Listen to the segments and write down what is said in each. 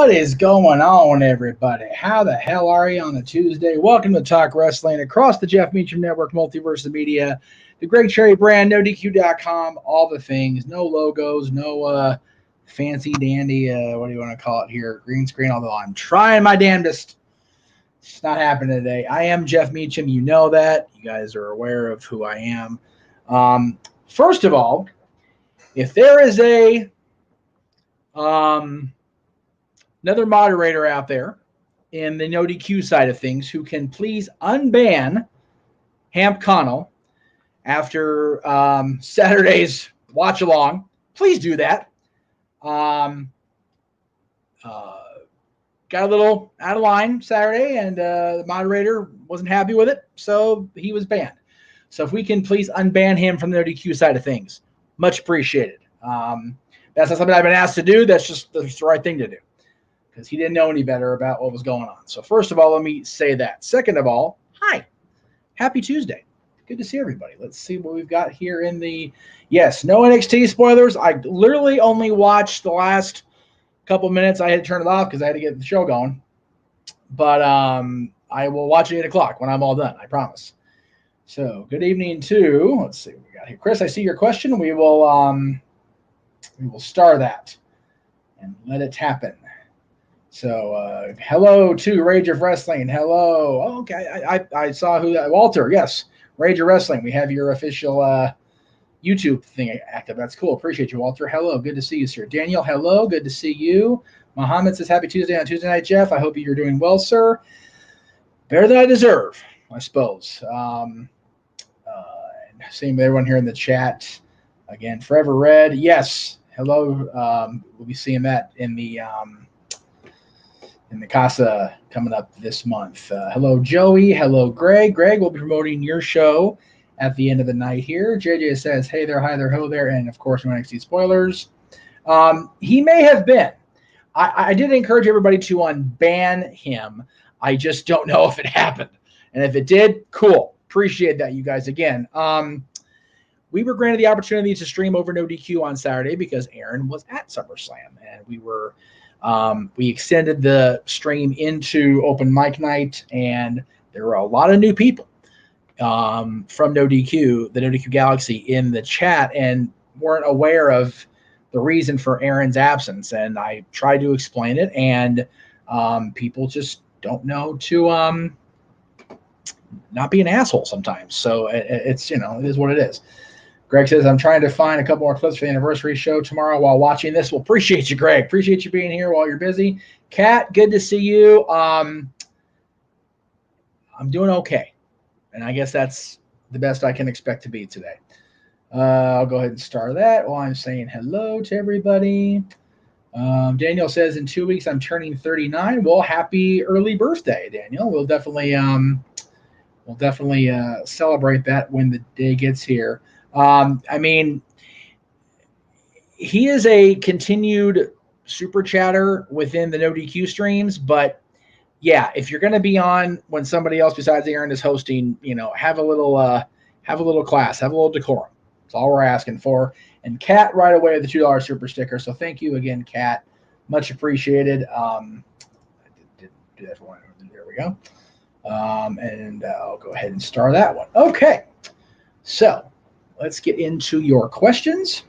What is going on, everybody? How the hell are you on a Tuesday? Welcome to Talk Wrestling across the Jeff Meacham Network, Multiverse of Media, the Greg Cherry brand, NoDQ.com, all the things, no logos, no fancy dandy, what do you want to call it here, green screen, although I'm trying my damnedest. It's not happening today. I am Jeff Meacham. You know that. You guys are aware of who I am. First of all, if there is another moderator out there in the no DQ side of things who can please unban Hamp Connell after Saturday's watch along, please do that. Got a little out of line Saturday, and the moderator wasn't happy with it, so he was banned. So if we can please unban him from the no DQ side of things, much appreciated. That's not something I've been asked to do. That's just the right thing to do, because he didn't know any better about what was going on. So first of all, let me say that. Second of all, hi. Happy Tuesday. Good to see everybody. Let's see what we've got here in the – yes, no NXT spoilers. I literally only watched the last couple minutes. I had to turn it off because I had to get the show going. But I will watch it at 8 o'clock when I'm all done, I promise. So good evening to – let's see what we got here. Chris, I see your question. We will star that and let it happen. So, hello to Rage of Wrestling. Hello. Oh, okay, I saw who that. Walter, yes. Rage of Wrestling. We have your official YouTube thing active. That's cool. Appreciate you, Walter. Hello. Good to see you, sir. Daniel, hello. Good to see you. Muhammad says, happy Tuesday on Tuesday night, Jeff. I hope you're doing well, sir. Better than I deserve, I suppose. Same with everyone here in the chat. Again, Forever Red. Yes. Hello. We'll be seeing that in the Casa coming up this month. Hello, Joey. Hello, Greg. Greg will be promoting your show at the end of the night here. JJ says, hey there, hi there, ho there, and of course, no NXT spoilers. He may have been. I did encourage everybody to unban him. I just don't know if it happened. And if it did, cool. Appreciate that, you guys. Again, we were granted the opportunity to stream over No DQ on Saturday because Aaron was at SummerSlam, and we extended the stream into open mic night, and there were a lot of new people from No DQ, the No DQ Galaxy, in the chat, and weren't aware of the reason for Aaron's absence. And I tried to explain it, and people just don't know to not be an asshole sometimes. So it's, it is what it is. Greg says, I'm trying to find a couple more clips for the anniversary show tomorrow while watching this. Well, appreciate you, Greg. Appreciate you being here while you're busy. Kat, good to see you. I'm doing okay. And I guess that's the best I can expect to be today. I'll go ahead and start that while I'm saying hello to everybody. Daniel says, in 2 weeks, I'm turning 39. Well, happy early birthday, Daniel. We'll definitely celebrate that when the day gets here. I mean, he is a continued super chatter within the No DQ streams, but yeah, if you're going to be on when somebody else besides Aaron is hosting, have a little class, have a little decorum. That's all we're asking for. And Kat right away with the $2 super sticker. So thank you again, Kat. Much appreciated. I did do that for one. There we go. And I'll go ahead and star that one. Okay. So let's get into your questions.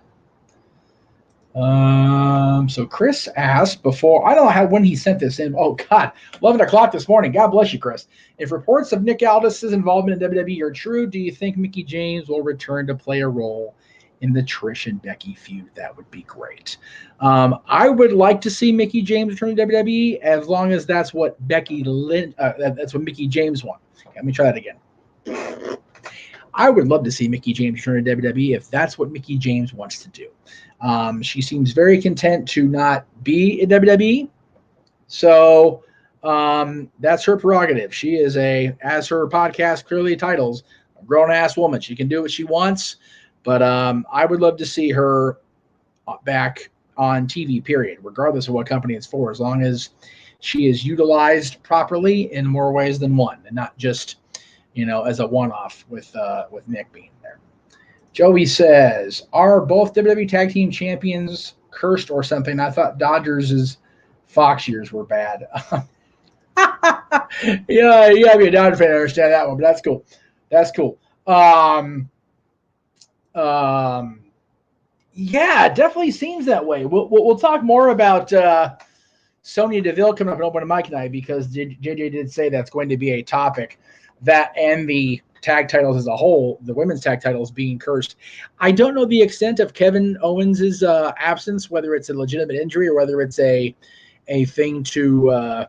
So Chris asked before, I don't know when he sent this in. Oh, God, 11 o'clock this morning. God bless you, Chris. If reports of Nick Aldis's involvement in WWE are true, do you think Mickie James will return to play a role in the Trish and Becky feud? That would be great. I would like to see Mickie James return to WWE as long as that's what that's what Mickie James wants. Okay, let me try that again. I would love to see Mickie James return to WWE if that's what Mickie James wants to do. She seems very content to not be in WWE. So that's her prerogative. She is as her podcast clearly titles, a grown-ass woman. She can do what she wants. But I would love to see her back on TV, period, regardless of what company it's for, as long as she is utilized properly in more ways than one, and not just, as a one-off with Nick being there. Joey says, are both WWE Tag Team Champions cursed or something? I thought Dodgers' Fox years were bad. Yeah, you gotta be a Dodger fan to understand that one, but that's cool. That's cool. Yeah, it definitely seems that way. We'll talk more about Sonya Deville coming up and open mic night, because JJ did say that's going to be a topic, that and the tag titles as a whole, the women's tag titles being cursed. I don't know the extent of Kevin Owens' absence, whether it's a legitimate injury or whether it's a thing to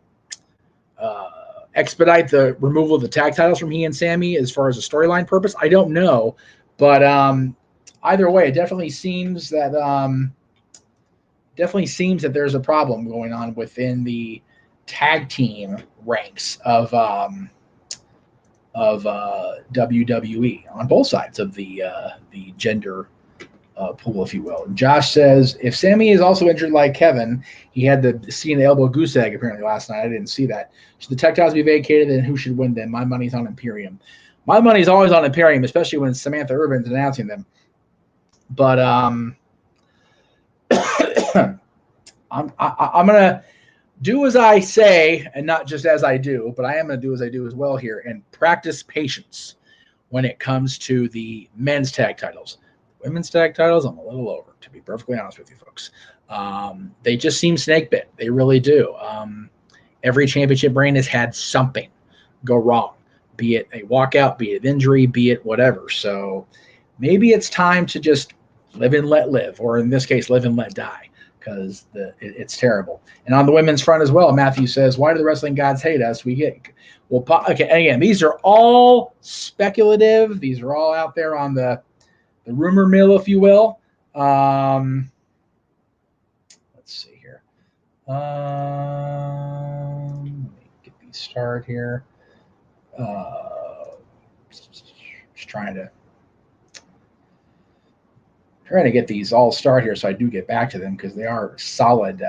expedite the removal of the tag titles from he and Sammy as far as a storyline purpose. I don't know, but either way, it definitely seems that there's a problem going on within the tag team ranks of WWE on both sides of the gender pool, if you will. Josh says, if Sammy is also injured like Kevin, he had the Cena elbow goose egg apparently last night. I didn't see that. Should the tag titles be vacated, and who should win them? My money's on Imperium. My money's always on Imperium, especially when Samantha Irvin's announcing them. But I'm gonna do as I say and not just as I do, but I am gonna do as I do as well here and practice patience when it comes to the men's tag titles. Women's tag titles, I'm a little over, to be perfectly honest with you folks. They just seem snake bit. They really do. Every championship brand has had something go wrong, be it a walkout, be it injury, be it whatever. So maybe it's time to just live and let live, or in this case, live and let die, because it's terrible. And on the women's front as well, Matthew says, why do the wrestling gods hate us? Okay, and again, these are all speculative. These are all out there on the rumor mill, if you will. Let's see here. Let me get these started here. Just trying to get these all started here so I do get back to them, because they are solid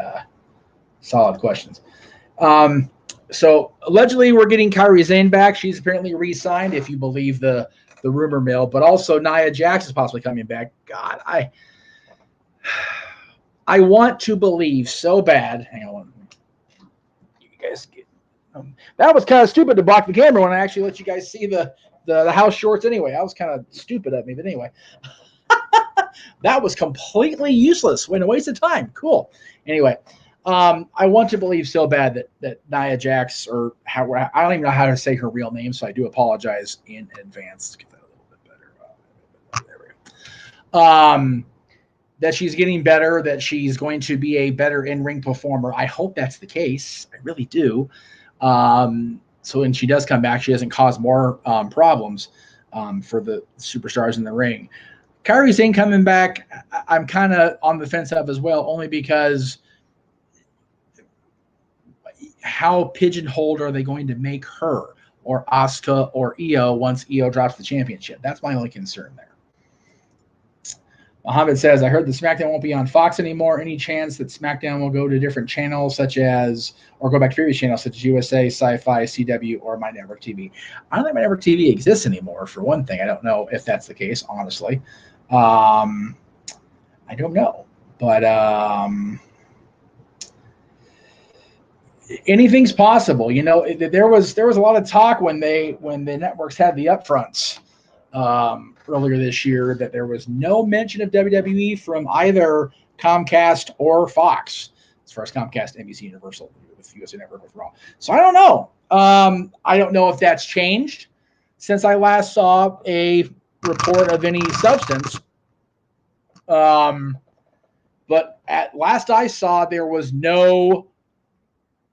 questions. So allegedly we're getting Kairi Sane back. She's apparently re-signed, if you believe the rumor mill, but also Nia Jax is possibly coming back. God, I want to believe so bad. Hang on. You guys get that was kind of stupid to block the camera when I actually let you guys see the house shorts anyway. I was kind of stupid at me, but anyway. That was completely useless. When a waste of time. Cool. Anyway, I want to believe so bad that Nia Jax, or I don't even know how to say her real name, so I do apologize in advance. Get that a little bit better. There we go. That she's getting better, that she's going to be a better in-ring performer. I hope that's the case. I really do. So when she does come back, she doesn't cause more problems for the superstars in the ring. Kairi Sane coming back, I'm kind of on the fence of as well, only because how pigeonholed are they going to make her, or Asuka, or Io once Io drops the championship? That's my only concern there. Mohammed says, I heard the SmackDown won't be on Fox anymore. Any chance that SmackDown will go to different channels or go back to previous channels such as USA, Sci-Fi, CW, or My Network TV? I don't think My Network TV exists anymore, for one thing. I don't know if that's the case, honestly. I don't know. But anything's possible. There was a lot of talk when the networks had the upfronts earlier this year that there was no mention of WWE from either Comcast or Fox, as far as Comcast, NBC, Universal, with USA Network, with Raw. So I don't know. I don't know if that's changed since I last saw a report of any substance. But at last I saw, there was no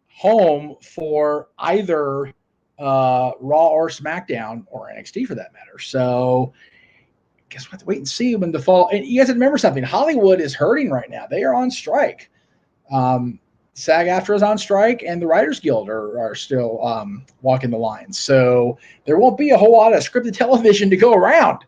home for either Raw or SmackDown or NXT for that matter. So guess we'll have to wait and see when the fall. And you guys have to remember something. Hollywood is hurting right now. They are on strike. SAG-AFTRA is on strike, and the Writers Guild are still walking the lines. So there won't be a whole lot of scripted television to go around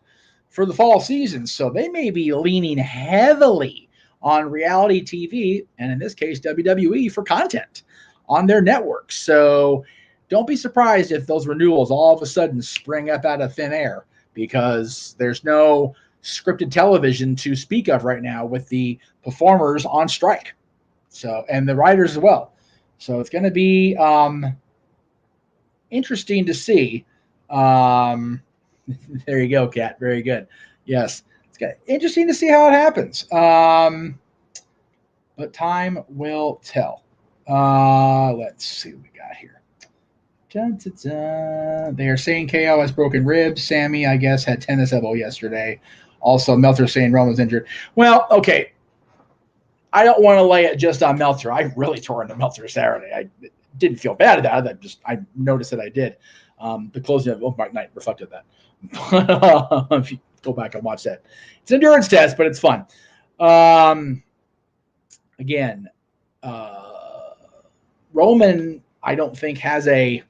for the fall season. So they may be leaning heavily on reality TV, and in this case, WWE, for content on their networks. So don't be surprised if those renewals all of a sudden spring up out of thin air, because there's no scripted television to speak of right now with the performers on strike. So, and the writers as well. So it's going to be interesting to see. There you go, Kat. Very good. Yes. It's interesting to see how it happens. But time will tell. Let's see what we got here. Dun, dun, dun. They are saying KO has broken ribs. Sammy, I guess, had tennis elbow yesterday. Also, Meltzer saying Roman's injured. Well, okay. I don't want to lay it just on Meltzer. I really tore into Meltzer Saturday. I didn't feel bad about it. I noticed that I did. The closing of Open Mic Night reflected that. If you go back and watch that, it's an endurance test, but it's fun. Again, Roman, I don't think has a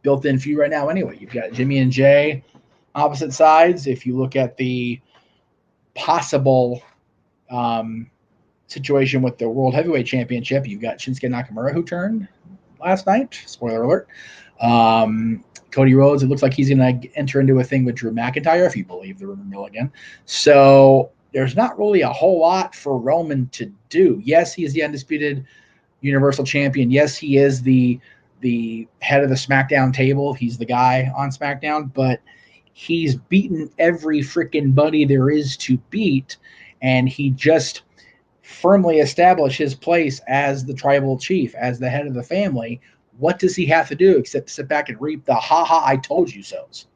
built-in feud right now. Anyway, you've got Jimmy and Jay opposite sides. If you look at the possible situation with the World Heavyweight Championship, you've got Shinsuke Nakamura, who turned last night. Spoiler alert. Cody Rhodes, it looks like he's going to enter into a thing with Drew McIntyre, if you believe the rumor mill again. So there's not really a whole lot for Roman to do. Yes, he is the undisputed Universal Champion. Yes, he is the head of the SmackDown table. He's the guy on SmackDown, but he's beaten every freaking buddy there is to beat, and he just firmly established his place as the tribal chief, as the head of the family. What does he have to do except sit back and reap the ha-ha, I told you so's?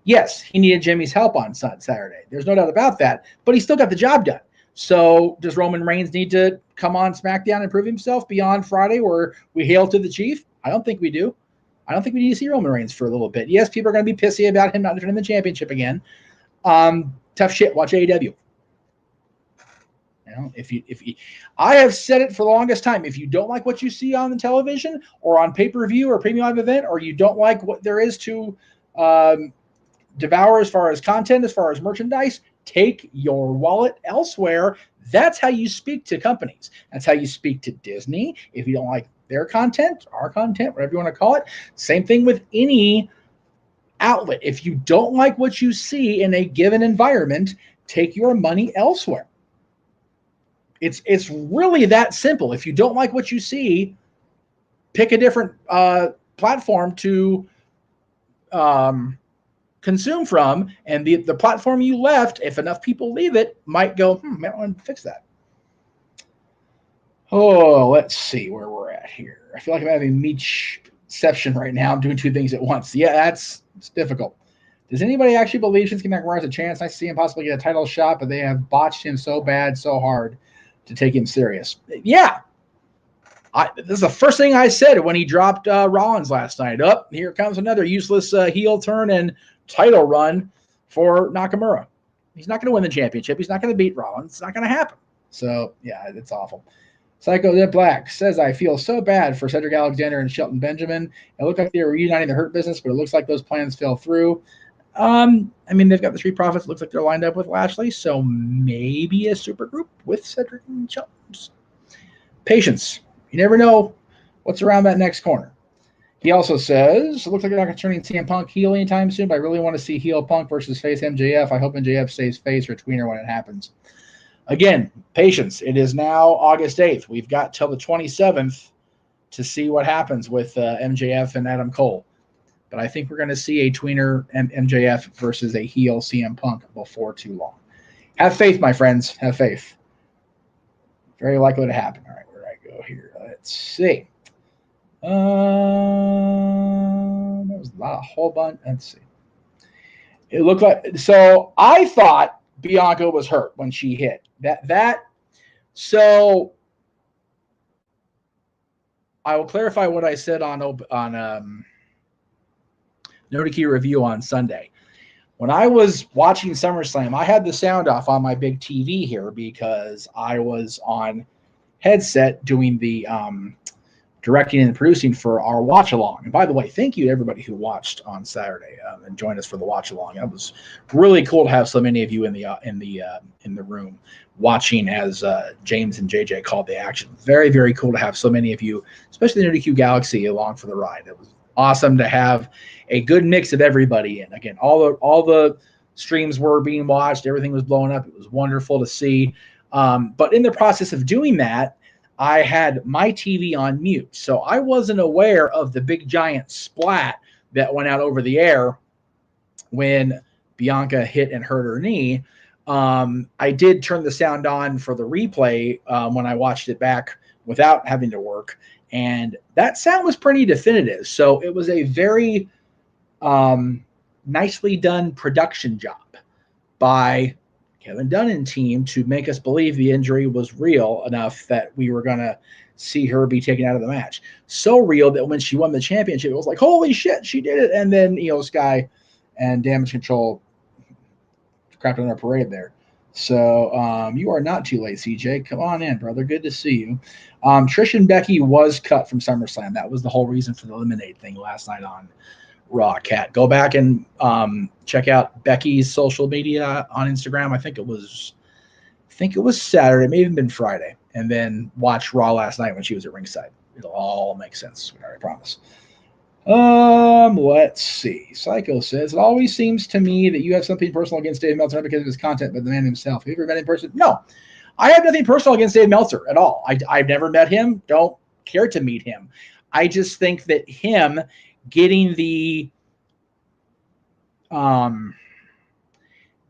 Yes, he needed Jimmy's help on Saturday. There's no doubt about that, but he still got the job done. So does Roman Reigns need to come on SmackDown and prove himself beyond Friday where we hail to the chief? I don't think we do. I don't think we need to see Roman Reigns for a little bit. Yes, people are going to be pissy about him not defending the championship again. Tough shit. Watch AEW. You know, if you, I have said it for the longest time. If you don't like what you see on the television or on pay-per-view or premium live event, or you don't like what there is to devour as far as content, as far as merchandise, take your wallet elsewhere. That's how you speak to companies. That's how you speak to Disney. If you don't like their content, our content, whatever you want to call it, same thing with any outlet. If you don't like what you see in a given environment, take your money elsewhere. It's really that simple. If you don't like what you see, pick a different platform to consume from, and the platform you left, if enough people leave it, might go, might want to fix that. Oh, let's see where we're at here. I feel like I'm having Meachception right now. I'm doing two things at once. Yeah, it's difficult. Does anybody actually believe Shinsuke Nakamura has a chance? I see him possibly get a title shot, but they have botched him so bad, so hard to take him serious. Yeah. This is the first thing I said when he dropped Rollins last night. Here comes another useless heel turn and title run for Nakamura. He's not going to win the championship. He's not going to beat Rollins. It's not going to happen. So, yeah, it's awful. Psycho Dead Black says, I feel so bad for Cedric Alexander and Shelton Benjamin. It looked like they were reuniting the Hurt Business, but it looks like those plans fell through. I mean, they've got the Street Profits. It looks like they're lined up with Lashley, so maybe a super group with Cedric and Shelton. Patience. You never know what's around that next corner. He also says, it looks like they're not going to turn CM Punk heel anytime soon, but I really want to see heel Punk versus face MJF. I hope MJF stays face or tweener when it happens. Again, patience. It is now August 8th. We've got till the 27th to see what happens with MJF and Adam Cole. But I think we're going to see a tweener MJF versus a heel CM Punk before too long. Have faith, my friends. Have faith. Very likely to happen. All right, where do I go here? Let's see. There was a whole bunch. Let's see. It looked like, so I thought Bianca was hurt when she hit. So I will clarify what I said on No DQ review on Sunday. When I was watching SummerSlam, I had the sound off on my big TV here because I was on headset doing the directing and producing for our watch along. And by the way, thank you to everybody who watched on Saturday and joined us for the watch along. It was really cool to have so many of you in the room watching as James and JJ called the action. Very, very cool to have so many of you, especially the NerdQ Galaxy, along for the ride. It was awesome to have a good mix of everybody. And again, all the streams were being watched. Everything was blowing up. It was wonderful to see. But in the process of doing that, I had my TV on mute. So I wasn't aware of the big giant splat that went out over the air when Bianca hit and hurt her knee. I did turn the sound on for the replay when I watched it back without having to work. And that sound was pretty definitive. So it was a very nicely done production job by Kevin Dunn and team to make us believe the injury was real enough that we were going to see her be taken out of the match. So real that when she won the championship, it was like, holy shit, she did it. And then, Sky and Damage Control crapped on our parade there. So you are not too late, CJ. Come on in, brother. Good to see you. Trish and Becky was cut from SummerSlam. That was the whole reason for the Eliminate thing last night on Raw. Cat, go back and check out Becky's social media on Instagram. I think it was Saturday, maybe even been Friday, and then watch Raw last night when she was at ringside. It'll all make sense. I promise. Let's see. Psycho says, it always seems to me that you have something personal against Dave Meltzer, not because of his content, but the man himself. Have you ever met him in person? No, I have nothing personal against Dave Meltzer at all. I've never met him. Don't care to meet him. I just think that him getting the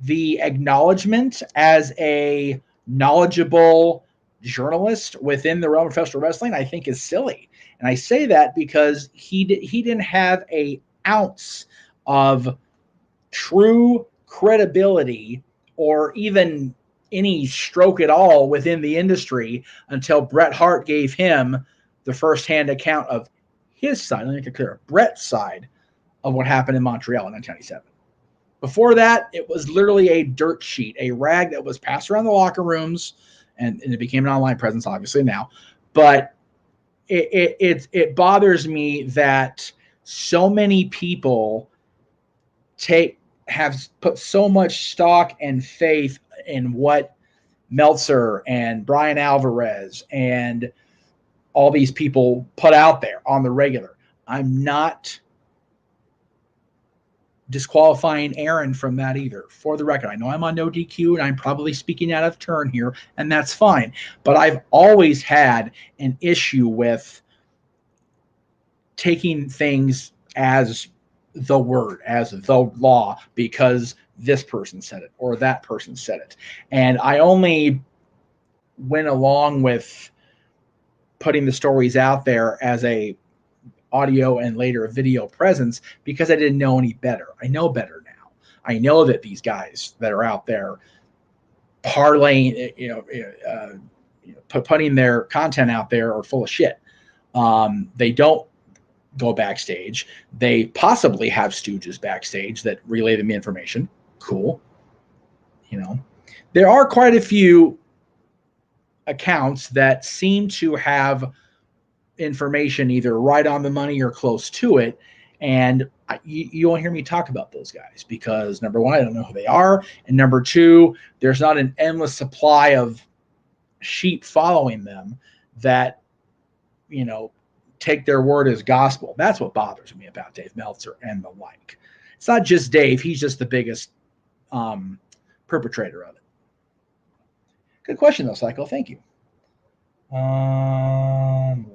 acknowledgement as a knowledgeable journalist within the realm of professional wrestling, I think is silly. And I say that because he didn't have an ounce of true credibility or even any stroke at all within the industry until Bret Hart gave him the firsthand account of his side. Let me make it clear, Bret's side of what happened in Montreal in 1997. Before that, it was literally a dirt sheet, a rag that was passed around the locker rooms, and it became an online presence, obviously, now. But it bothers me that so many people have put so much stock and faith in what Meltzer and Brian Alvarez and all these people put out there on the regular. I'm not disqualifying Aaron from that either. For the record, I know I'm on no DQ and I'm probably speaking out of turn here, and that's fine. But I've always had an issue with taking things as the word, as the law, because this person said it or that person said it. And I only went along with putting the stories out there as a audio and later a video presence because I didn't know any better. I know better now. I know that these guys that are out there parlaying, putting their content out there are full of shit. They don't go backstage. They possibly have stooges backstage that relay them information. Cool. There are quite a few accounts that seem to have information either right on the money or close to it, and you won't hear me talk about those guys because, number one, I don't know who they are, and number two, there's not an endless supply of sheep following them that take their word as gospel. That's what bothers me about Dave Meltzer and the like. It's not just Dave, he's just the biggest perpetrator of it. Good question though, Psycho. Thank you.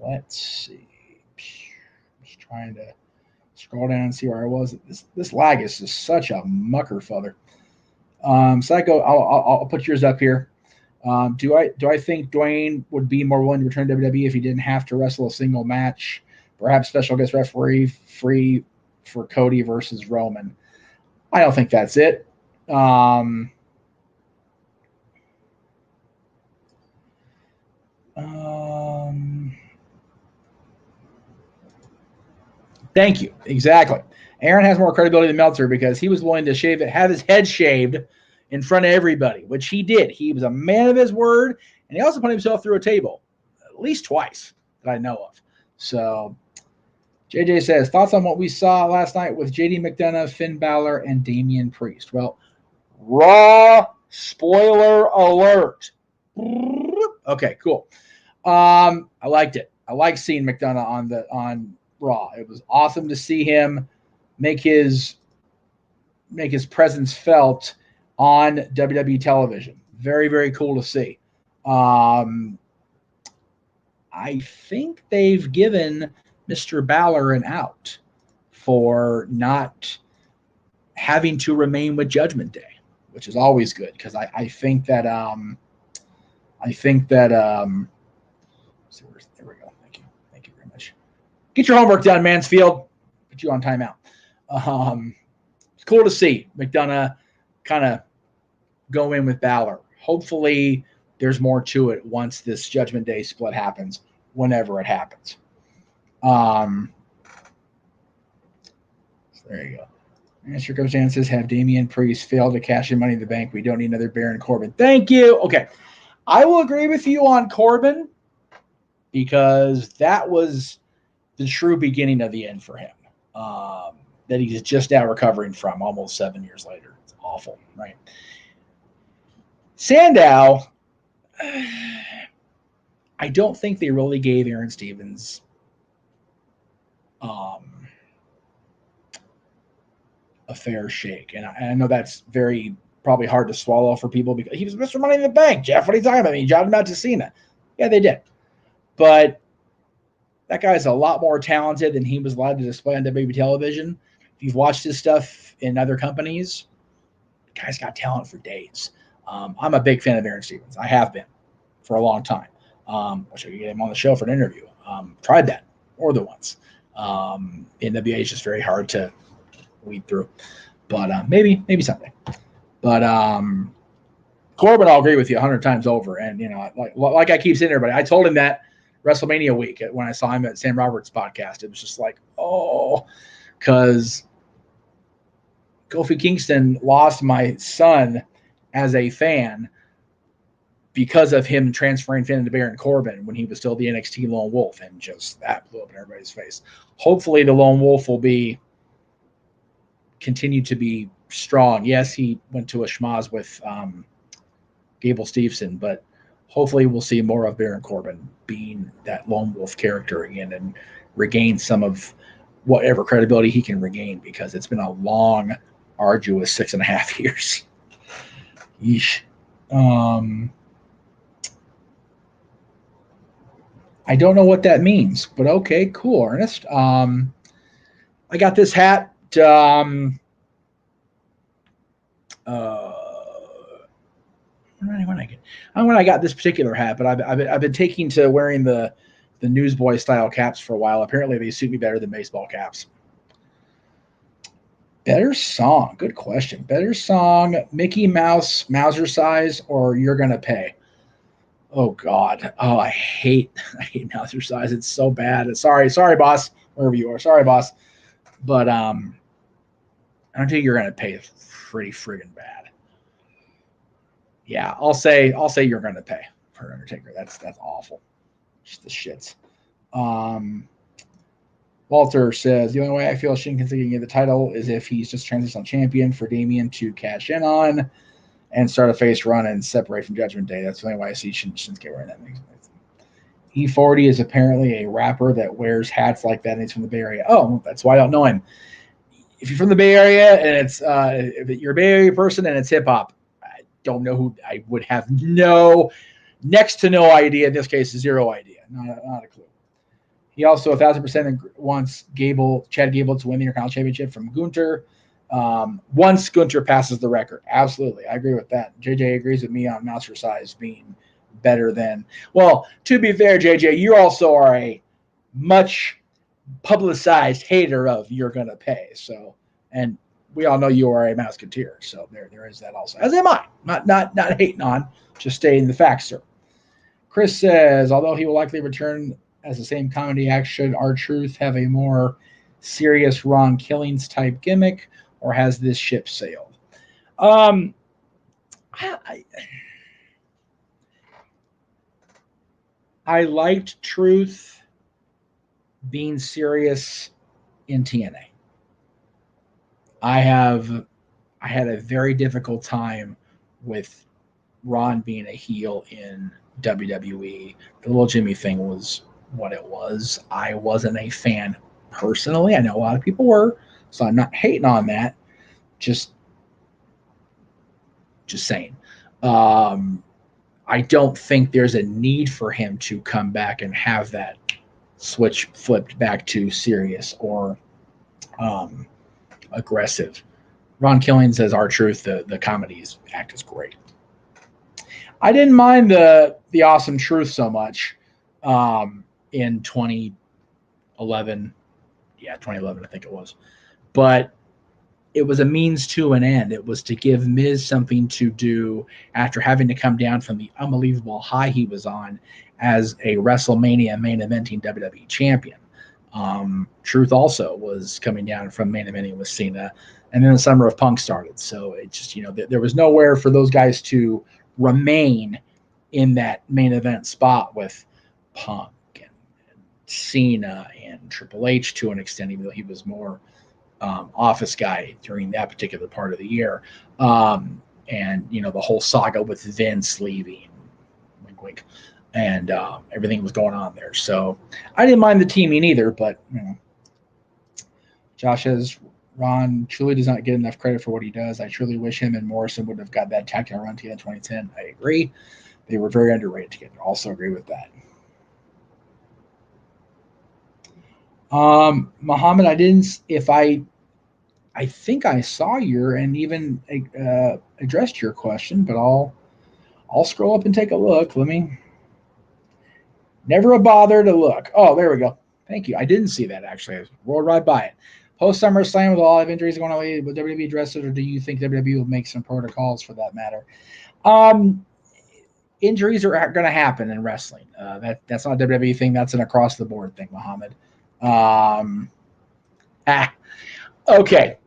Let's see. Just trying to scroll down and see where I was. This lag is just such a mucker feather. Psycho, I'll put yours up here. Do I think Dwayne would be more willing to return to WWE if he didn't have to wrestle a single match? Perhaps special guest referee free for Cody versus Roman. I don't think that's it. Thank you. Exactly. Aaron has more credibility than Meltzer because he was willing to have his head shaved in front of everybody, which he did. He was a man of his word, and he also put himself through a table at least twice that I know of. So JJ says, thoughts on what we saw last night with JD McDonough, Finn Balor, and Damian Priest? Well, Raw spoiler alert. Okay, cool. I liked it. I like seeing McDonough on Raw. It was awesome to see him make his presence felt on WWE television. Very, very cool to see. I think they've given Mr. Balor an out for not having to remain with Judgment Day, which is always good because I think that there we go. Thank you very much. Get your homework done, Mansfield. Put you on timeout. It's cool to see McDonough kind of go in with Balor. Hopefully there's more to it once this Judgment Day split happens, whenever it happens. So there you go. And circumstances have Damian Priest failed to cash in Money in the Bank. We don't need another Baron Corbin. Thank you. Okay. I will agree with you on Corbin because that was the true beginning of the end for him. That he's just now recovering from almost 7 years later. It's awful, right? Sandow, I don't think they really gave Aaron Stevens a fair shake. And I know that's probably hard to swallow for people because he was Mr. Money in the Bank. Jeff, what are you talking about? He jobbed him out to Cena. Yeah, they did. But that guy's a lot more talented than he was allowed to display on WWE television. If you've watched his stuff in other companies, the guy's got talent for days. I'm a big fan of Aaron Stevens. I have been for a long time. Wish I could get him on the show for an interview. Tried that more than once. NWA is just very hard to weed through. But maybe someday. But Corbin, I'll agree with you 100 times over. And, like I keep saying to everybody, I told him that WrestleMania week when I saw him at Sam Roberts' podcast. It was just like, because Kofi Kingston lost my son as a fan because of him transferring Finn to Baron Corbin when he was still the NXT Lone Wolf, and just that blew up in everybody's face. Hopefully the Lone Wolf will continue to be strong. Yes, he went to a schmoz with Gable Steveson, but hopefully we'll see more of Baron Corbin being that Lone Wolf character again and regain some of whatever credibility he can regain, because it's been a long, arduous 6.5 years. Yeesh. I don't know what that means, but okay, cool, Ernest. I got this hat. When I got this particular hat, but I've been taking to wearing the newsboy style caps for a while. Apparently, they suit me better than baseball caps. Better song, good question. Better song, Mickey Mouse, Mauser size, or You're Gonna Pay. Oh God, I hate Mauser size. It's so bad. Sorry, boss, wherever you are. Sorry, boss, but I don't think You're Gonna Pay is pretty friggin' bad. Yeah, I'll say You're Gonna Pay for Undertaker. That's awful. Just the shits. Walter says, the only way I feel Shinsuke can get the title is if he's just transitional champion for Damian to cash in on and start a face run and separate from Judgment Day. That's the only way I see Shinsuke wearing that. E40 is apparently a rapper that wears hats like that, and he's from the Bay Area. Oh, that's why I don't know him. If you're from the Bay Area and it's if you're a Bay Area person and it's hip hop, I don't know who. I would have next to no idea. In this case, zero idea. Not a clue. He also 1,000% wants Chad Gable to win the Intercontinental Championship from Gunther. Once Gunther passes the record. Absolutely. I agree with that. JJ agrees with me on Mauser size being better than. Well, to be fair, JJ, you also are a much publicized hater of You're Gonna Pay. So, and we all know you are a Mouseketeer. So there is that also. As am I. Not hating on, just stating the facts, sir. Chris says, although he will likely return as the same comedy act, should R-Truth have a more serious Ron Killings type gimmick, or has this ship sailed? I, I liked Truth being serious in TNA. I had a very difficult time with Ron being a heel in WWE. The little Jimmy thing was what it was. I wasn't a fan personally. I know a lot of people were, so I'm not hating on that. Just saying. I don't think there's a need for him to come back and have that switch flipped back to serious or aggressive. Ron Killings says R-Truth, the comedies act is great. I didn't mind the Awesome Truth so much in 2011. Yeah, 2011, I think it was. But it was a means to an end. It was to give Miz something to do after having to come down from the unbelievable high he was on as a WrestleMania main eventing WWE champion. Truth also was coming down from main eventing with Cena, and then the Summer of Punk started. So it just, there was nowhere for those guys to remain in that main event spot with Punk and Cena and Triple H to an extent, even though he was more office guy during that particular part of the year. And, the whole saga with Vince leaving, wink, wink, and everything was going on there. So I didn't mind the teaming either, but, Josh says, Ron truly does not get enough credit for what he does. I truly wish him and Morrison would have got that tag team run together in 2010. I agree. They were very underrated together. Also agree with that. Muhammad, I think I saw your and even addressed your question, but I'll scroll up and take a look. Never a bother to look. Oh, there we go. Thank you. I didn't see that actually. I rolled right by it. Post SummerSlam with a lot of injuries going on, will WWE address it, or do you think WWE will make some protocols for that matter? Injuries are going to happen in wrestling. That's not a WWE thing. That's an across the board thing, Muhammad. Okay.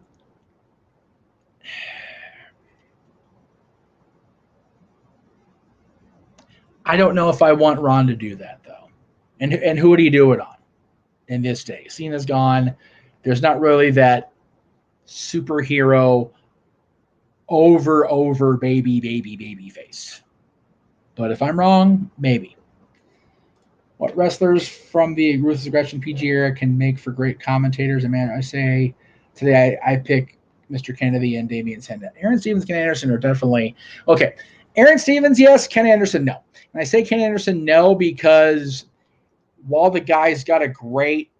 I don't know if I want Ron to do that though. And who would he do it on in this day? Cena's gone. There's not really that superhero over baby face. But if I'm wrong, maybe. What wrestlers from the Ruthless Aggression PG era can make for great commentators? And man, I say today I pick Mr. Kennedy and Damian Sandow. Aaron Stevens, Ken Anderson are definitely okay. Aaron Stevens, yes. Ken Anderson, no. And I say Ken Anderson, no, because while the guy's got a great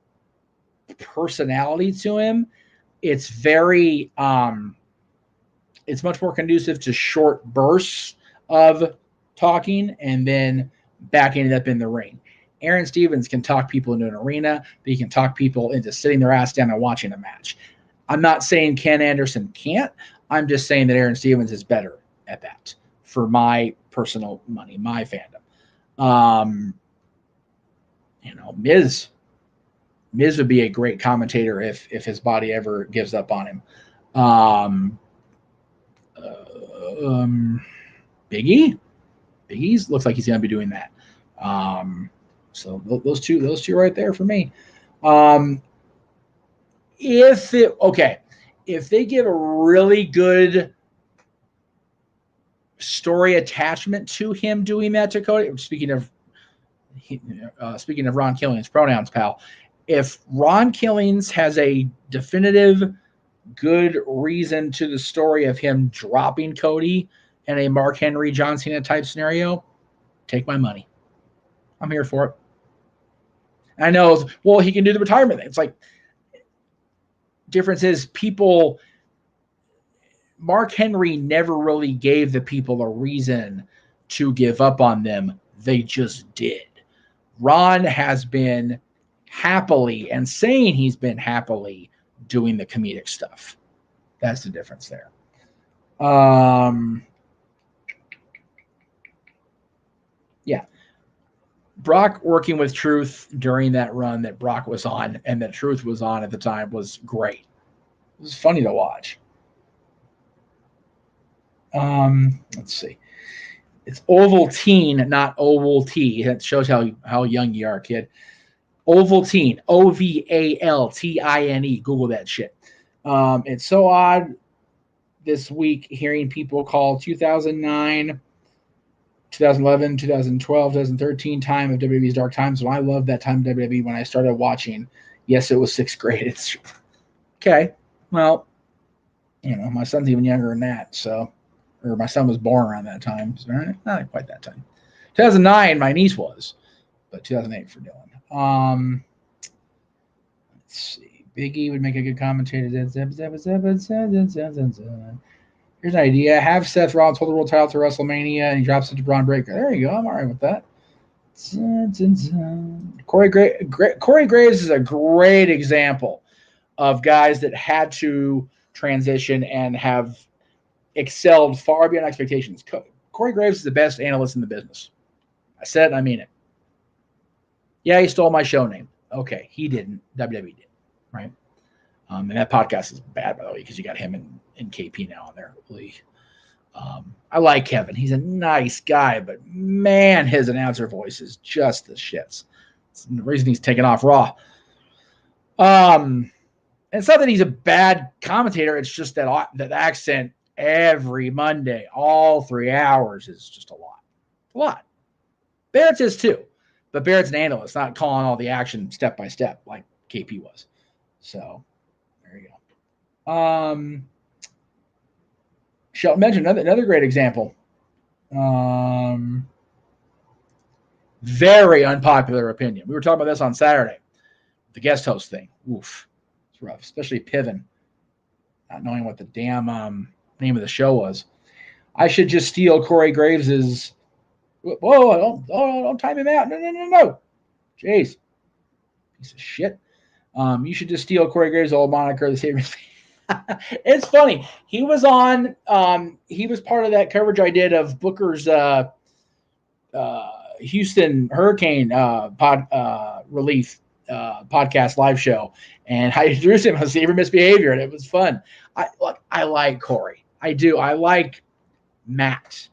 personality to him, it's very it's much more conducive to short bursts of talking and then backing it up in the ring. Aaron Stevens can talk people into an arena, but he can talk people into sitting their ass down and watching a match. I'm not saying Ken Anderson can't. I'm just saying that Aaron Stevens is better at that for my personal money, my fandom. Miz would be a great commentator if his body ever gives up on him. Big E's looks like he's going to be doing that. So those two right there for me. If they give a really good story attachment to him doing that to Cody, speaking of Ron Killings, pronouns, pal. If Ron Killings has a definitive good reason to the story of him dropping Cody in a Mark Henry, John Cena type scenario, take my money. I'm here for it. I know, well, he can do the retirement thing. It's like, difference is Mark Henry never really gave the people a reason to give up on them. They just did. Ron has been happily and saying he's been happily doing the comedic stuff. That's the difference there. Yeah. Brock working with Truth during that run that Brock was on and that Truth was on at the time was great. It was funny to watch. Let's see. It's Ovaltine, not Ovaltine. That shows how young you are, kid. Ovaltine, Ovaltine. Google that shit. It's so odd this week hearing people call 2009, 2011, 2012, 2013 time of WWE's dark times. When I loved that time of WWE when I started watching. Yes, it was 6th grade. It's okay. Well, my son's even younger than that, so. Or my son was born around that time. So not quite that time. 2009, my niece was, but 2008 for Dylan. Let's see. Big E would make a good commentator. Here's an idea. Have Seth Rollins hold the world title to WrestleMania, and he drops it to Braun Breaker. There you go. I'm all right with that. Corey Graves is a great example of guys that had to transition and have excelled far beyond expectations. Corey Graves is the best analyst in the business. I said it and I mean it. Yeah, he stole my show name. Okay, he didn't. WWE did, right? And that podcast is bad, by the way, because you got him and KP now on there. I like Kevin. He's a nice guy, but man, his announcer voice is just the shits. It's the reason he's taken off Raw. And it's not that he's a bad commentator. It's just that accent every Monday, all 3 hours is just a lot. A lot. Barrett's is too. But Barrett's an analyst, not calling all the action step by step like KP was. So there you go. Shelton mentioned another great example. Very unpopular opinion. We were talking about this on Saturday. The guest host thing. Oof. It's rough, especially Piven. Not knowing what the damn name of the show was. I should just steal Corey Graves's. Whoa, don't time him out. No. Jeez. Piece of shit. You should just steal Corey Graves' old moniker. It's funny. He was on. He was part of that coverage I did of Booker's Houston Hurricane relief podcast live show, and I introduced him as Saver Misbehavior, and it was fun. I like Corey. I do. I like Matt,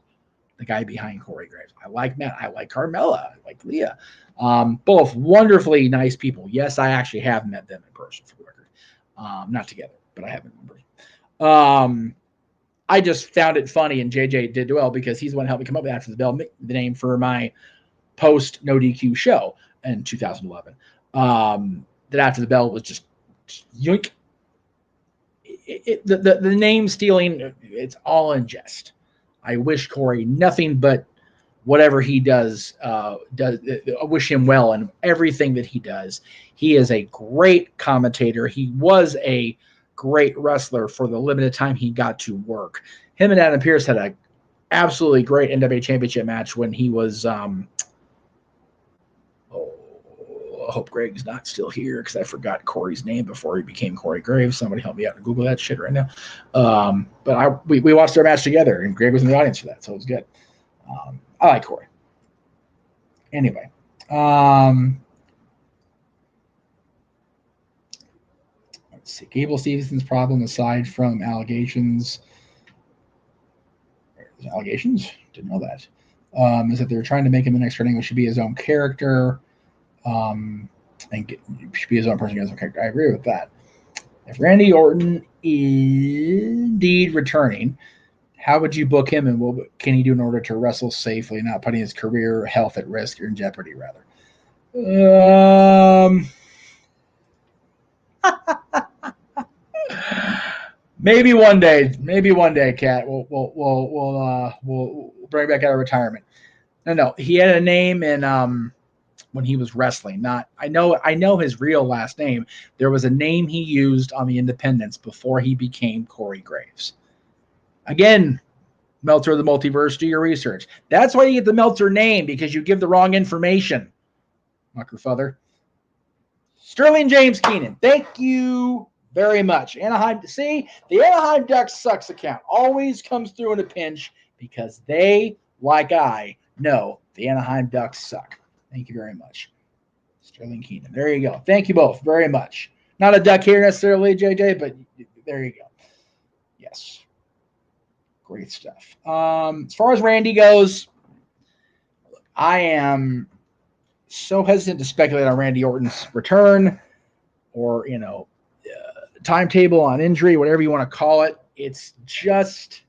the guy behind Corey Graves. I like Matt. I like Carmella. I like Leah. Both wonderfully nice people. Yes, I actually have met them in person, for the record. Not together, but I have met them in person. I just found it funny, and JJ did well because he's the one who helped me come up with After the Bell, the name for my post No DQ show in 2011. That After the Bell was just yoink. The name stealing, it's all in jest. I wish Corey nothing but whatever he does. I wish him well in everything that he does. He is a great commentator. He was a great wrestler for the limited time he got to work. Him and Adam Pearce had a absolutely great NWA Championship match when he was. I hope Greg's not still here because I forgot Corey's name before he became Corey Graves. Somebody help me out and Google that shit right now. But we watched their match together, and Greg was in the audience for that, so it was good. I like Corey. Anyway, let's see. Gable Stevenson's problem, aside from allegations. Allegations? Didn't know that. Is that they're trying to make him the next Kurt Angle should be his own character. And should be his own person, his own character. I agree with that. If Randy Orton is indeed returning, how would you book him, and what can he do in order to wrestle safely, not putting his career or health at risk or in jeopardy, rather? Maybe one day, Kat. We'll bring back out of retirement. No. He had a name in when he was wrestling. I know his real last name. There was a name he used on the Independents before he became Corey Graves. Again, Meltzer of the Multiverse, do your research. That's why you get the Meltzer name, because you give the wrong information. Muckerfather. Sterling James Keenan, thank you very much. Anaheim, see, the Anaheim Ducks Sucks account always comes through in a pinch because they, like I, know the Anaheim Ducks suck. Thank you very much. Sterling Keenan. There you go. Thank you both very much. Not a duck here necessarily, JJ, but there you go. Yes. Great stuff. As far as Randy goes, I am so hesitant to speculate on Randy Orton's return or, timetable on injury, whatever you want to call it. It's just,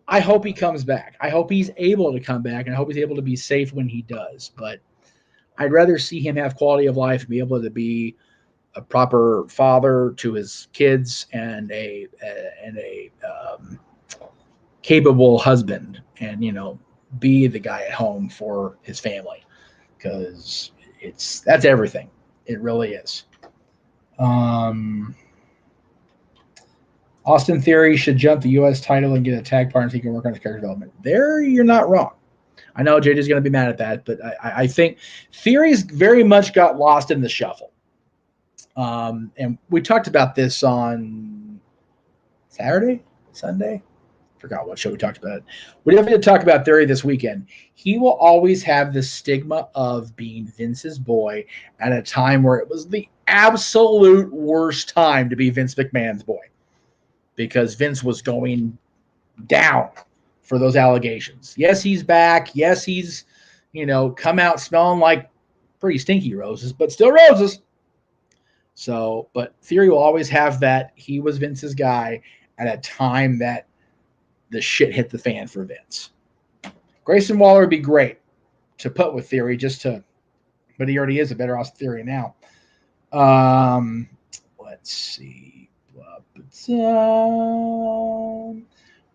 I hope he comes back. I hope he's able to come back, and I hope he's able to be safe when he does. But I'd rather see him have quality of life and be able to be a proper father to his kids and a capable husband, and be the guy at home for his family, because that's everything. It really is. Austin Theory should jump the U.S. title and get a tag partner so he can work on his character development. There, you're not wrong. I know JJ's going to be mad at that, but I think Theory's very much got lost in the shuffle. And we talked about this on Sunday. Forgot what show we talked about it. We definitely did talk about Theory this weekend. He will always have the stigma of being Vince's boy at a time where it was the absolute worst time to be Vince McMahon's boy, because Vince was going down for those allegations. Yes, he's back. Yes, he's, come out smelling like pretty stinky roses, but still roses. So, but Theory will always have that. He was Vince's guy at a time that the shit hit the fan for Vince. Grayson Waller would be great to put with Theory but he already is a better off Theory now. Let's see.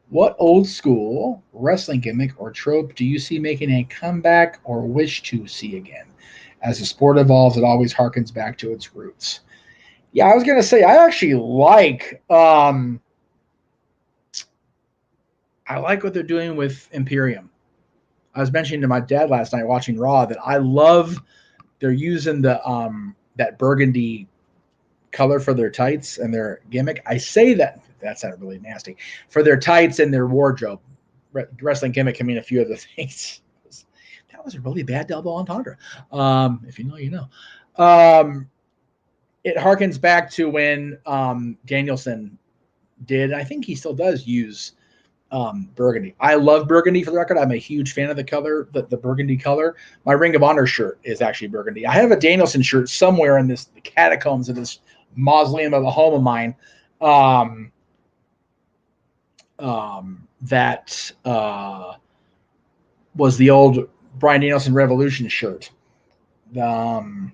What old school wrestling gimmick or trope do you see making a comeback or wish to see again? As the sport evolves, it always harkens back to its roots. Yeah, I was going to say, I actually like what they're doing with Imperium. I was mentioning to my dad last night watching Raw that I love they're using the that burgundy color for their tights and their gimmick. I say that sounded really nasty, for their tights and their wardrobe. Wrestling gimmick can mean a few other things. That was a really bad double entendre. If you know, you know. It harkens back to when Danielson did. I think he still does use burgundy. I love burgundy, for the record. I'm a huge fan of the color, the burgundy color. My Ring of Honor shirt is actually burgundy. I have a Danielson shirt somewhere in the catacombs of this mausoleum of a home of mine. That was the old Bryan Danielson Revolution shirt. And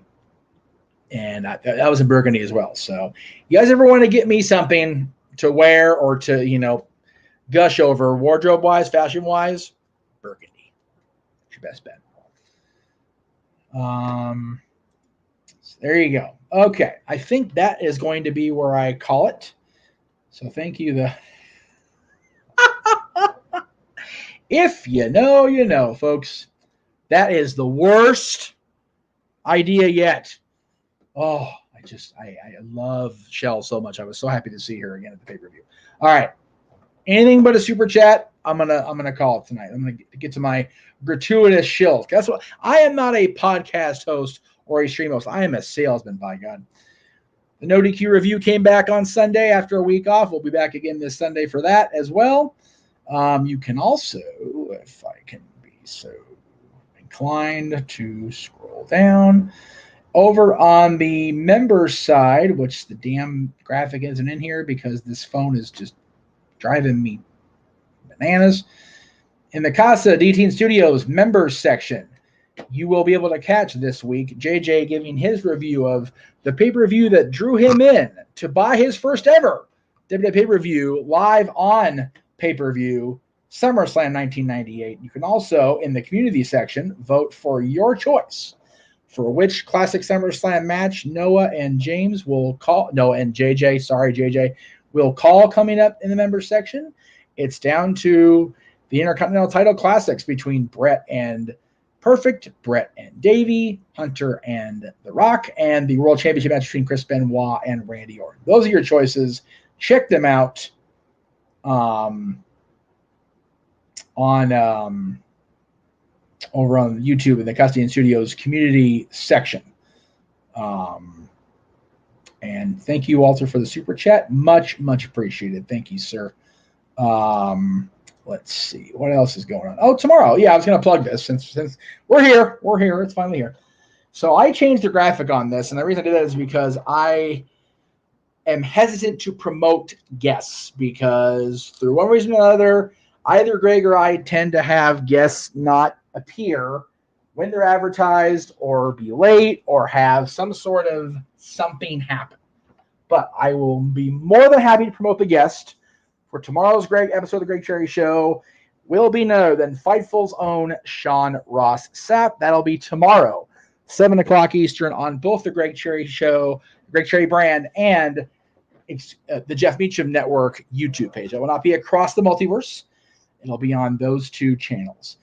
that was in burgundy as well. So you guys ever want to get me something to wear or to, gush over wardrobe-wise, fashion-wise, burgundy. It's your best bet. So there you go. Okay. I think that is going to be where I call it. So thank you. If you know, you know, folks. That is the worst idea yet. Oh, I love Shell so much. I was so happy to see her again at the pay-per-view. All right. Anything but a super chat, I'm gonna call it tonight. I'm gonna get to my gratuitous shills. Guess what? I am not a podcast host or a stream host. I am a salesman, by God. The No DQ review came back on Sunday after a week off. We'll be back again this Sunday for that as well. You can also, if I can be so inclined to scroll down, over on the members side, which the damn graphic isn't in here because this phone is just driving me bananas. In the Casa D-Teen Studios members section, you will be able to catch this week JJ giving his review of the pay-per-view that drew him in to buy his first ever WWE pay-per-view live on pay-per-view, SummerSlam 1998. You can also, in the community section, vote for your choice for which classic SummerSlam match Noah and JJ will call coming up in the members section. It's down to the Intercontinental title classics between Brett and Perfect, Brett and Davey, Hunter and The Rock, and the World Championship match between Chris Benoit and Randy Orton. Those are your choices. Check them out on over on YouTube in the Custody Studios community section. And thank you, Walter, for the super chat. Much, much appreciated. Thank you, sir. Let's see. What else is going on? Oh, tomorrow. Yeah, I was going to plug this since we're here. We're here. It's finally here. So I changed the graphic on this, and the reason I did that is because I am hesitant to promote guests because through one reason or another, either Greg or I tend to have guests not appear when they're advertised or be late or have some sort of something happen. But I will be more than happy to promote the guest for tomorrow's episode of the Greg Cherry Show. Will be none other than Fightful's own Sean Ross Sapp. That'll be tomorrow, 7 o'clock Eastern on both the Greg Cherry Show, Greg Cherry brand, and the Jeff Meacham Network YouTube page. It will not be across the multiverse. It'll be on those two channels.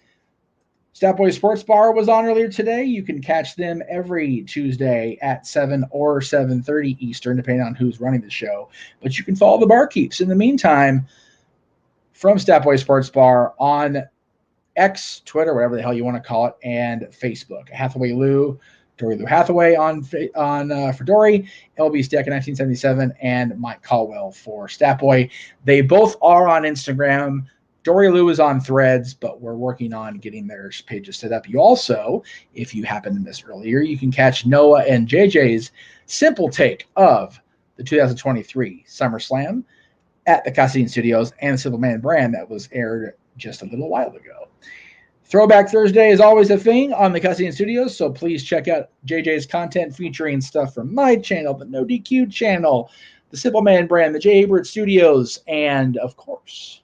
Stat Boy Sports Bar was on earlier today. You can catch them every Tuesday at 7 or 7:30 Eastern, depending on who's running the show. But you can follow the barkeeps in the meantime from Stat Boy Sports Bar on X, Twitter, whatever the hell you want to call it, and Facebook. Hathaway Lou, Dory Lou Hathaway for Dory, LB Stack in 1977, and Mike Caldwell for Stat Boy. They both are on Instagram. Dory Lou is on Threads, but we're working on getting their pages set up. You also, if you happen to miss earlier, you can catch Noah and JJ's simple take of the 2023 SummerSlam at the Custody Studios and the Simple Man brand that was aired just a little while ago. Throwback Thursday is always a thing on the Custody Studios, so please check out JJ's content featuring stuff from my channel, the No DQ channel, the Simple Man brand, the J. Abrams Studios, and, of course,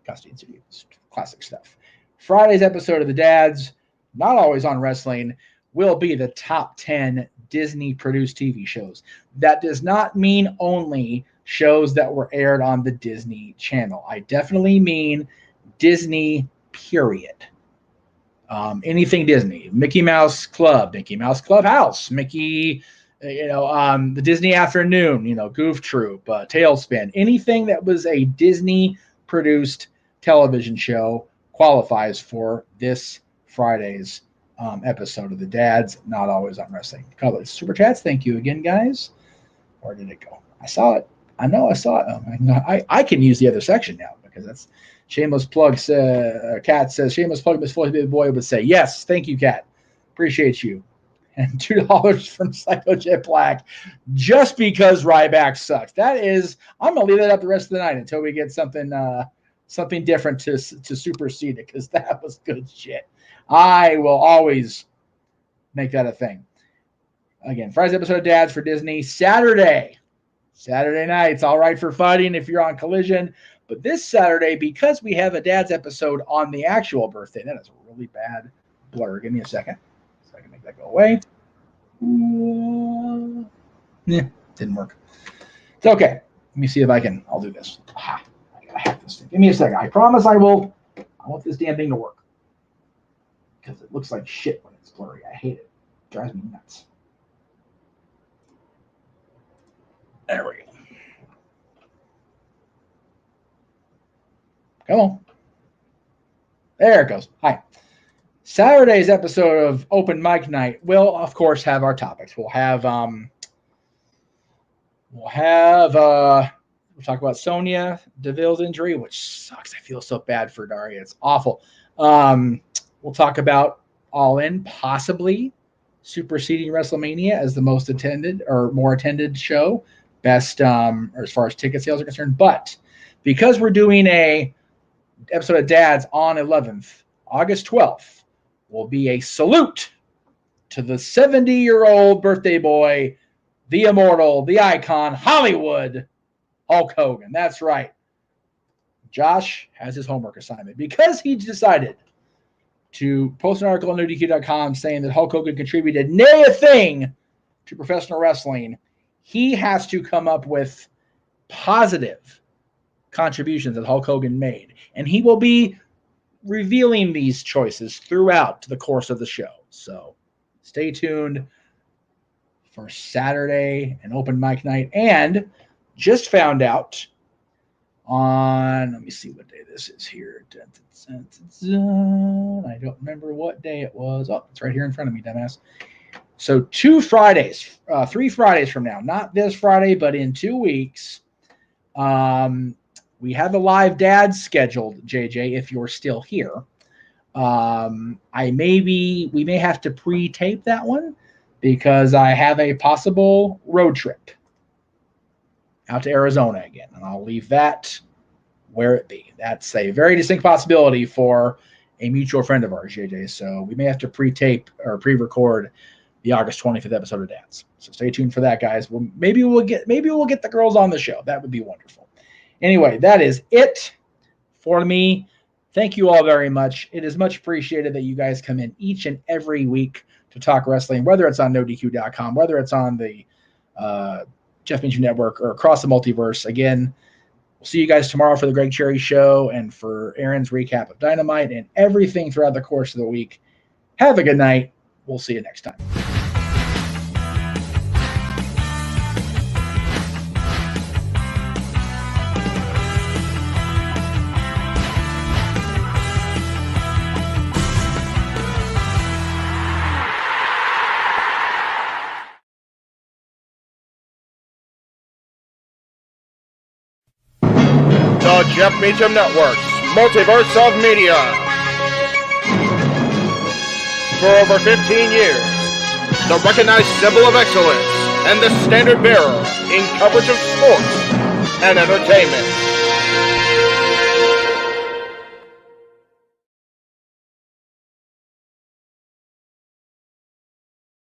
Custody Studios, classic stuff. Friday's episode of The Dads, not always on wrestling, will be the top 10 Disney-produced TV shows. That does not mean only shows that were aired on the Disney Channel. I definitely mean Disney, period. Anything Disney. Mickey Mouse Club, Mickey Mouse Clubhouse, Mickey, the Disney Afternoon, Goof Troop, Tailspin. Anything that was a Disney-produced television show qualifies for this Friday's episode of The Dads, not always on wrestling. Colors, super chats, thank you again, guys. Where did it go? I saw it. I know I saw it. I can use the other section now because that's shameless plugs. Kat says shameless plug. Miss Floyd Baby Boy would say yes. Thank you, Kat. Appreciate you. And $2 from Psycho Jet Black just because Ryback sucks. That is, I'm gonna leave that up the rest of the night until we get something different to supersede it because that was good shit. I will always make that a thing. Again, Friday's episode of Dads for Disney. Saturday night's all right for fighting if you're on Collision. But this Saturday, because we have a Dads episode on the actual birthday, that is a really bad blur. Give me a second so I can make that go away. Didn't work. It's okay. Let me see if I'll do this. Aha. I hack this thing. Give me a second. I promise I will. I want this damn thing to work. Because it looks like shit when it's blurry. I hate it. It drives me nuts. There we go. Come on. There it goes. Hi. Saturday's episode of Open Mic Night will, of course, have our topics. We'll talk about Sonya Deville's injury, which sucks. I feel so bad for Daria. It's awful. We'll talk about All In, possibly superseding WrestleMania as the most attended or more attended show, best or as far as ticket sales are concerned. But because we're doing a episode of Dads on 11th, August 12th, will be a salute to the 70-year-old birthday boy, the immortal, the icon, Hollywood, Hulk Hogan. That's right. Josh has his homework assignment because he decided to post an article on NoDQ.com saying that Hulk Hogan contributed nay a thing to professional wrestling. He has to come up with positive contributions that Hulk Hogan made. And he will be revealing these choices throughout the course of the show. So stay tuned for Saturday and Open Mic Night. And just found out on, let me see what day this is here. on. I don't remember what day it was. Oh, it's right here in front of me, dumbass. So 3 Fridays from now, not this Friday, but in 2 weeks, we have a live dad scheduled, JJ, if you're still here. We may have to pre-tape that one because I have a possible road trip out to Arizona again, and I'll leave that where it be. That's a very distinct possibility for a mutual friend of ours, JJ. So we may have to pre-tape or pre-record the August 25th episode of Dads. So stay tuned for that, guys. Maybe we'll get the girls on the show. That would be wonderful. Anyway, that is it for me. Thank you all very much. It is much appreciated that you guys come in each and every week to talk wrestling, whether it's on NoDQ.com, whether it's on the Jeff Meacham Network or across the multiverse. Again, we'll see you guys tomorrow for the Greg Cherry Show and for Aaron's recap of Dynamite and everything throughout the course of the week. Have a good night. We'll see you next time. The Jeff Meacham Network's Multiverse of Media. For over 15 years, the recognized symbol of excellence and the standard bearer in coverage of sports and entertainment.